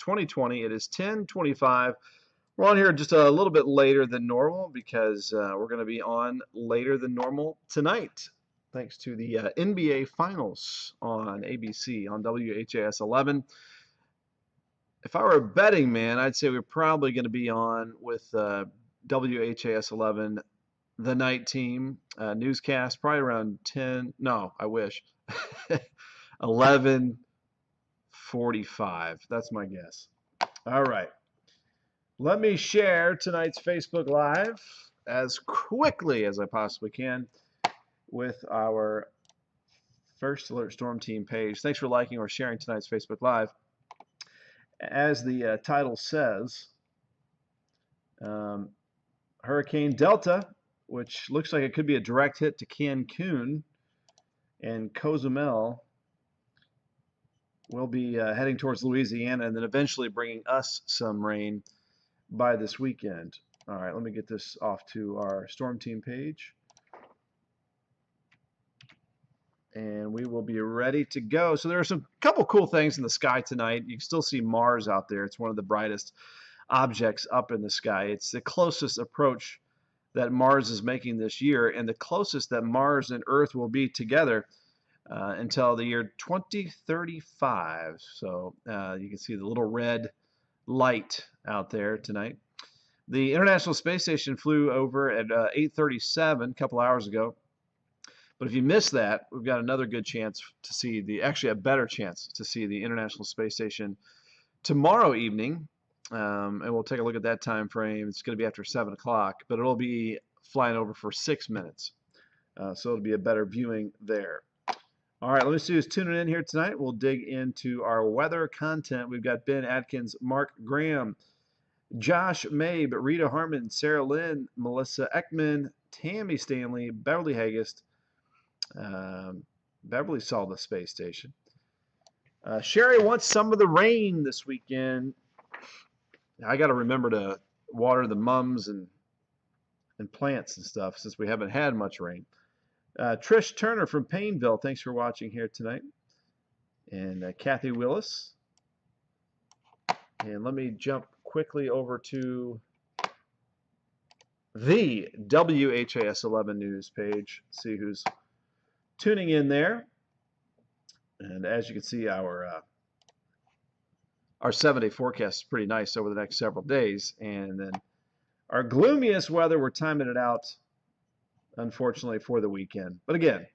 2020. It is 10:25. We're on here just a little bit later than normal because we're going to be on later than normal tonight, thanks to the NBA Finals on ABC on WHAS 11. If I were a betting man, I'd say we're probably going to be on with WHAS 11, the night team newscast, probably around 10. No, I wish. 11:45. That's my guess. All right. Let me share tonight's Facebook Live as quickly as I possibly can with our First Alert Storm Team page. Thanks for liking or sharing tonight's Facebook Live. As the title says, Hurricane Delta, which looks like it could be a direct hit to Cancun and Cozumel, will be heading towards Louisiana and then eventually bringing us some rain by this weekend. All right, let me get this off to our Storm Team page. And we will be ready to go. So there are some couple cool things in the sky tonight. You can still see Mars out there. It's one of the brightest objects up in the sky. It's the closest approach that Mars is making this year, and the closest that Mars and Earth will be together until the year 2035. So you can see the little red light out there tonight. The International Space Station flew over at 8:37 a couple hours ago. But if you missed that, we've got another good chance to see actually a better chance to see the International Space Station tomorrow evening. And we'll take a look at that time frame. It's going to be after 7 o'clock, but it'll be flying over for 6 minutes. So it'll be a better viewing there. All right, let me see who's tuning in here tonight. We'll dig into our weather content. We've got Ben Atkins, Mark Graham, Josh Mabe, Rita Harmon, Sarah Lynn, Melissa Ekman, Tammy Stanley, Beverly Hagist. Beverly saw the space station. Sherry wants some of the rain this weekend. I got to remember to water the mums and plants and stuff since we haven't had much rain. Trish Turner from Painville, thanks for watching here tonight. And Kathy Willis. And let me jump quickly over to the WHAS 11 news page, see who's tuning in there. And as you can see, our 7-day forecast is pretty nice over the next several days. And then our gloomiest weather, we're timing it out, unfortunately, for the weekend. But again,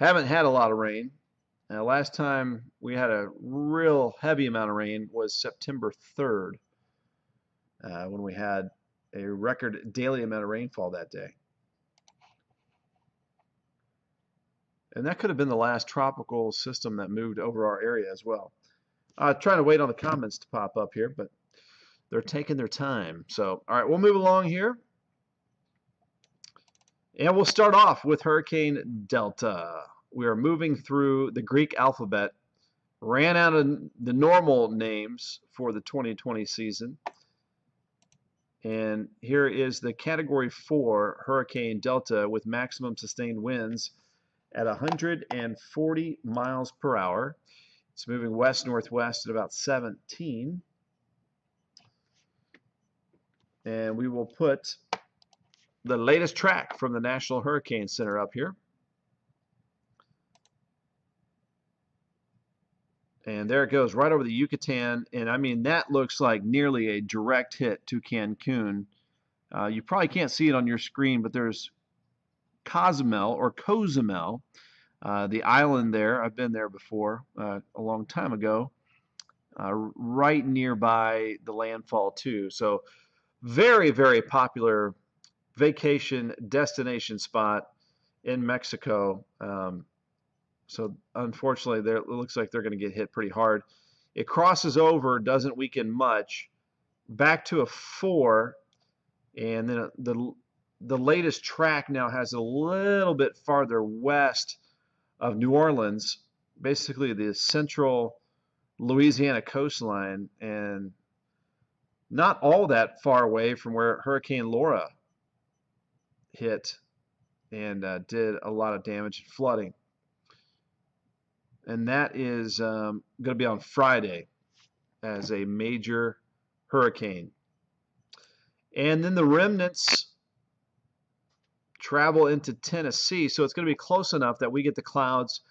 haven't had a lot of rain. Last time we had a real heavy amount of rain was September 3rd, when we had a record daily amount of rainfall that day. And that could have been the last tropical system that moved over our area as well. Trying to wait on the comments to pop up here, but they're taking their time. So, all right, we'll move along here. And we'll start off with Hurricane Delta. We are moving through the Greek alphabet. Ran out of the normal names for the 2020 season. And here is the Category 4 Hurricane Delta with maximum sustained winds at 140 miles per hour. It's moving west-northwest at about 17. And we will put the latest track from the National Hurricane Center up here. And there it goes, right over the Yucatan. And I mean, that looks like nearly a direct hit to Cancun. You probably can't see it on your screen, but there's Cozumel, the island there. I've been there before a long time ago, right nearby the landfall too. So very, very popular vacation destination spot in Mexico. So unfortunately, it looks like they're going to get hit pretty hard. It crosses over, doesn't weaken much, back to a 4, and then the latest track now has a little bit farther west of New Orleans, basically the central Louisiana coastline, and not all that far away from where Hurricane Laura hit and did a lot of damage and flooding. And that is going to be on Friday as a major hurricane. And then the remnants travel into Tennessee, so it's going to be close enough that we get the clouds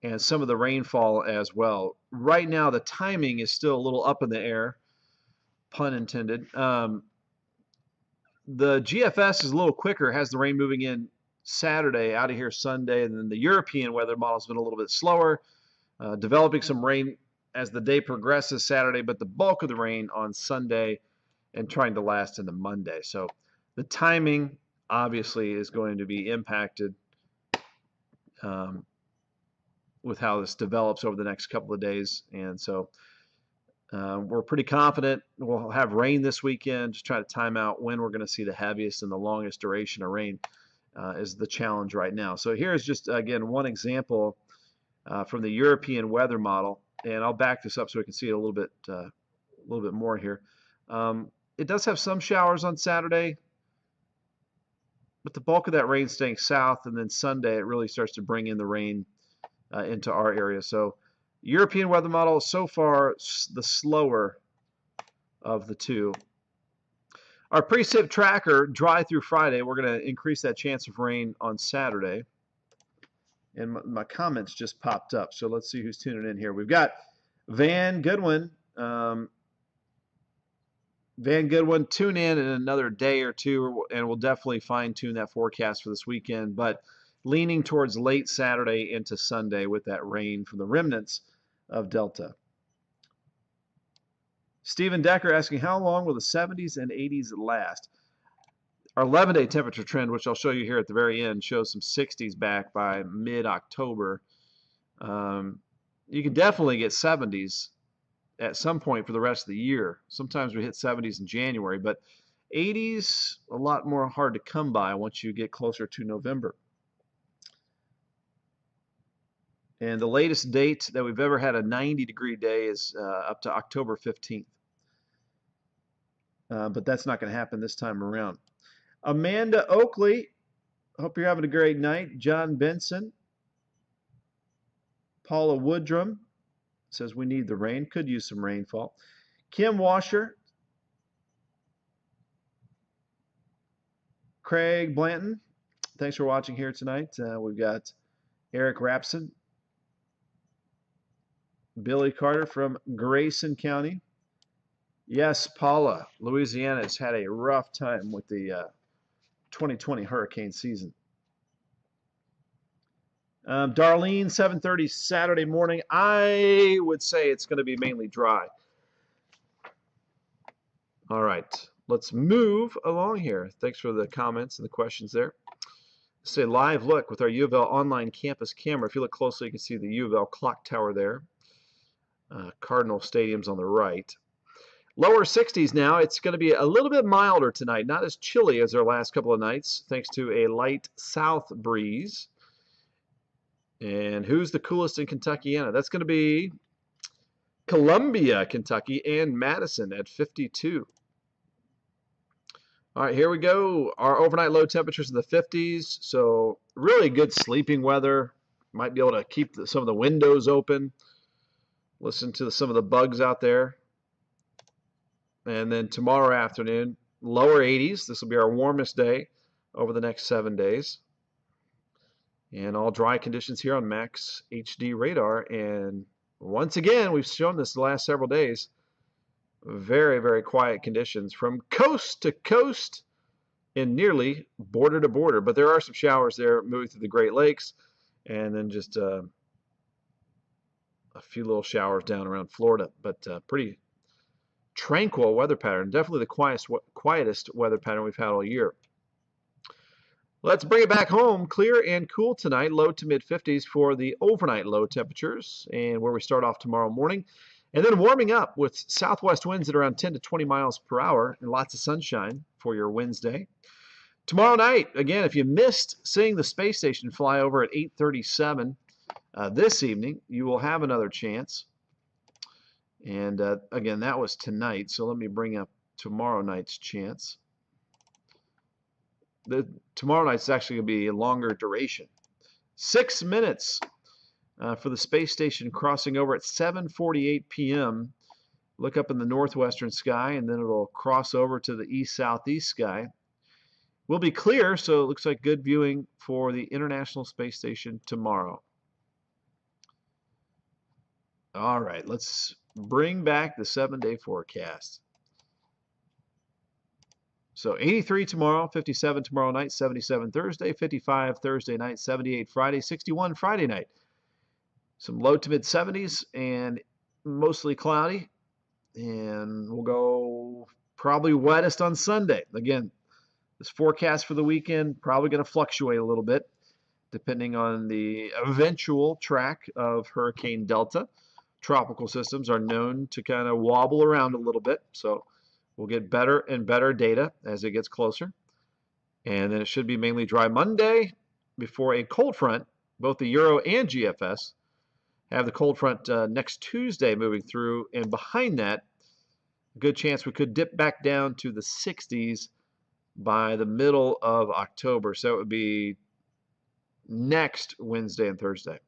and some of the rainfall as well. Right now, the timing is still a little up in the air, pun intended. The GFS is a little quicker, has the rain moving in Saturday, out of here Sunday, and then the European weather model has been a little bit slower, developing some rain as the day progresses Saturday, but the bulk of the rain on Sunday and trying to last into Monday. So the timing obviously is going to be impacted with how this develops over the next couple of days. And so we're pretty confident we'll have rain this weekend. Just trying to time out when we're going to see the heaviest and the longest duration of rain is the challenge right now. So here's just, again, one example from the European weather model. And I'll back this up so we can see it a little bit more here. It does have some showers on Saturday, but the bulk of that rain staying south, and then Sunday it really starts to bring in the rain into our area. So European weather model so far the slower of the two. Our precip tracker, dry through Friday, we're going to increase that chance of rain on Saturday. And my comments just popped up, so let's see who's tuning in here. We've got Van Goodwin. Van Goodwin, tune in another day or two, and we'll definitely fine-tune that forecast for this weekend, but leaning towards late Saturday into Sunday with that rain from the remnants of Delta. Stephen Decker asking, how long will the 70s and 80s last? Our 11-day temperature trend, which I'll show you here at the very end, shows some 60s back by mid-October. You can definitely get 70s at some point for the rest of the year. Sometimes we hit 70s in January, but 80s, a lot more hard to come by once you get closer to November. And the latest date that we've ever had a 90-degree day is up to October 15th. But that's not going to happen this time around. Amanda Oakley, hope you're having a great night. John Benson. Paula Woodrum says we need the rain. Could use some rainfall. Kim Washer. Craig Blanton, thanks for watching here tonight. We've got Eric Rapson. Billy Carter from Grayson County. Yes, Paula, Louisiana has had a rough time with the 2020 hurricane season. Darlene, 7:30 Saturday morning. I would say it's going to be mainly dry. All right, let's move along here. Thanks for the comments and the questions there. It's a live look with our U of L online campus camera. If you look closely, you can see the U of L clock tower there. Cardinal Stadium's on the right. Lower 60s now. It's going to be a little bit milder tonight, not as chilly as our last couple of nights, thanks to a light south breeze. And who's the coolest in Kentuckiana? That's going to be Columbia, Kentucky, and Madison at 52. All right, here we go. Our overnight low temperatures in the 50s, so really good sleeping weather. Might be able to keep some of the windows open. Listen to some of the bugs out there. And then tomorrow afternoon, lower 80s. This will be our warmest day over the next 7 days. And all dry conditions here on Max HD radar. And once again, we've shown this the last several days. Very, very quiet conditions from coast to coast and nearly border to border. But there are some showers there moving through the Great Lakes. And then just a few little showers down around Florida. But pretty tranquil weather pattern. Definitely the quietest weather pattern we've had all year. Let's bring it back home. Clear and cool tonight. Low to mid 50s for the overnight low temperatures, and where we start off tomorrow morning. And then warming up with southwest winds at around 10 to 20 miles per hour and lots of sunshine for your Wednesday. Tomorrow night, again, if you missed seeing the space station fly over at 8:37 this evening, you will have another chance. And again, that was tonight, so let me bring up tomorrow night's chance. Tomorrow night's actually going to be a longer duration. 6 minutes for the space station crossing over at 7:48 p.m. look up in the northwestern sky, and then it'll cross over to the east-southeast sky. Will be clear, so it looks like good viewing for the International Space Station tomorrow. All right, let's bring back the 7-day forecast. So 83 tomorrow, 57 tomorrow night, 77 Thursday, 55 Thursday night, 78 Friday, 61 Friday night. Some low to mid 70s and mostly cloudy. And we'll go probably wettest on Sunday. Again, this forecast for the weekend probably going to fluctuate a little bit depending on the eventual track of Hurricane Delta. Tropical systems are known to kind of wobble around a little bit, so we'll get better and better data as it gets closer. And then it should be mainly dry Monday before a cold front, both the Euro and GFS, have the cold front next Tuesday moving through, and behind that, a good chance we could dip back down to the 60s by the middle of October. So it would be next Wednesday and Thursday,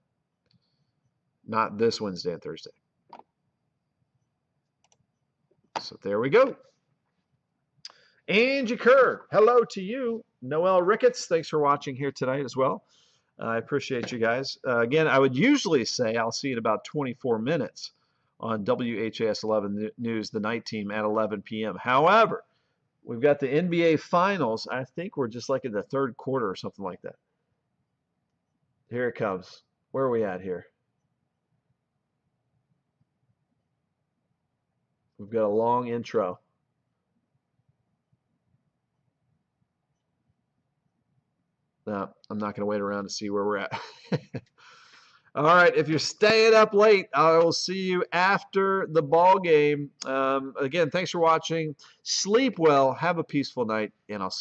not this Wednesday and Thursday. So there we go. Angie Kerr, hello to you. Noel Ricketts, thanks for watching here tonight as well. I appreciate you guys. Again, I would usually say I'll see you in about 24 minutes on WHAS 11 News, the night team at 11 p.m. However, we've got the NBA Finals. I think we're just like in the third quarter or something like that. Here it comes. Where are we at here? We've got a long intro. No, I'm not going to wait around to see where we're at. All right, if you're staying up late, I will see you after the ball game. Again, thanks for watching. Sleep well, have a peaceful night, and I'll see you.